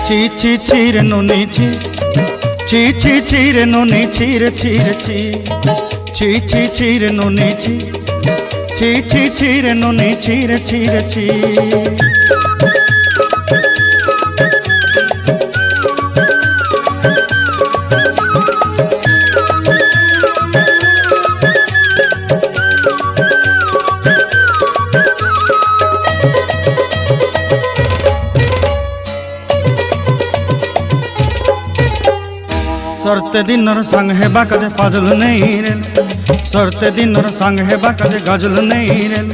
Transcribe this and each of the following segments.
ছি ছি ছি রে নুনি ছি ছি ছি ছি রে নুনি ছি রে ছি রে ছি ছি ছি ছি রে নুনি ছি ছি ছি ছি রে নুনি ছি রে ছি রে ছি सरते दिनर संग हेबा काजे फाजल नहीं रेल सरते दिनर संग हेबा काजे गजल नहीं रेल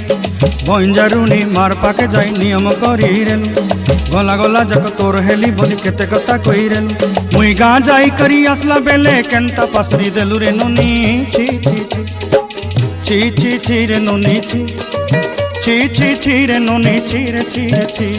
बंजारुनी मार पाके जाई नियम करी रेल गला गला जक तोर हेली बोली केते कथा कई रेल मुई गाँ जाई करी आसला बेले केंता पासरी देलु रे नुनी छी छी छी छी छी छी रे नुनी छी छी छी छी रे नुनी छी रे छी रे छी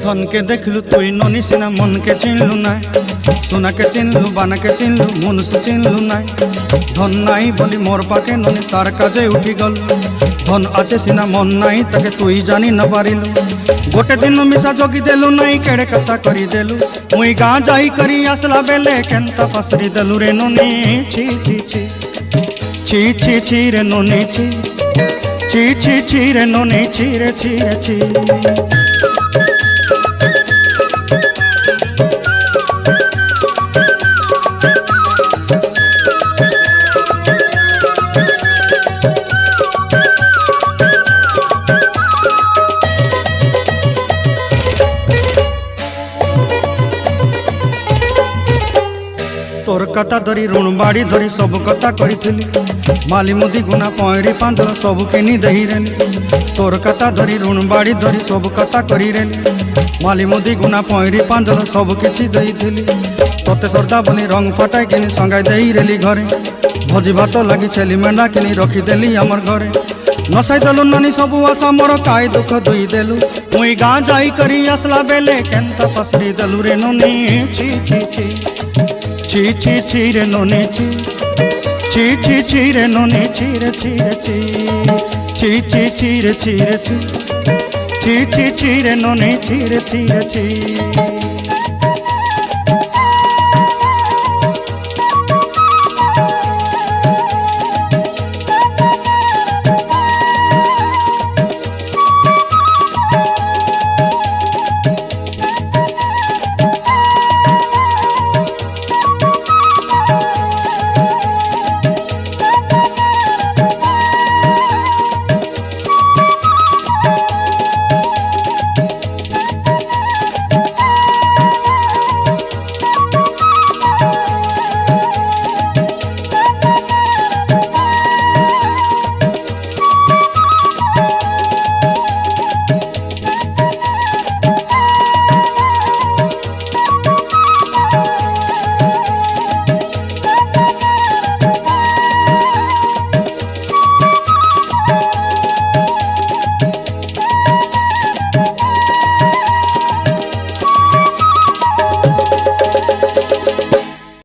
धन के देखलु तुई ननी सिना मन के चिन्हलु ना सोना के चिन्हलु बाना के चिन्हलु मनुष्य चिन्हलु ना धन नाई बोली मोर पाके ननी तार काजे उठी गल धन आचे सिना मन नाई ताके तुई जानी न पारिलु गोटे दिन मिसा जगी देलु नाई केड़े कथा करी देलु मुई गाँ जाई करी आसला बेले केंता पासरी देलु रे ननी छी छी छी छी छी छी रे ननी छी छी छी छी रे ननी छी रे छी रे छी तोर कथा धरी ऋण बाड़ी धरी सब कथा करी माली मुदी गुना पयरी पांदल सब किनी दही रेली तोर कथा धरी ऋण बाड़ी धरी सब कथा करी रेली माली मुदी गुना पयरी पांदल सब किछि दही थी तोते सरदा बनी रंग फटाई किनी संगाई दही रेली घरे भोजी भात लगी छेली मेंढा किनी रखीदेली आमर घरे नसाई देलु नानी सबू आशा मोर काई दुख दुई देलु मुई गाँ जाई करी आसला बेले केंता पसरी देलु रे नुनी छी छी छी छी छी छी रे नुनी छी छी छी छी रे नुनी छी रे छी रे छी छी छी छी रे छी रे छी छी छी छी रे नुनी छी रे छी रे छी।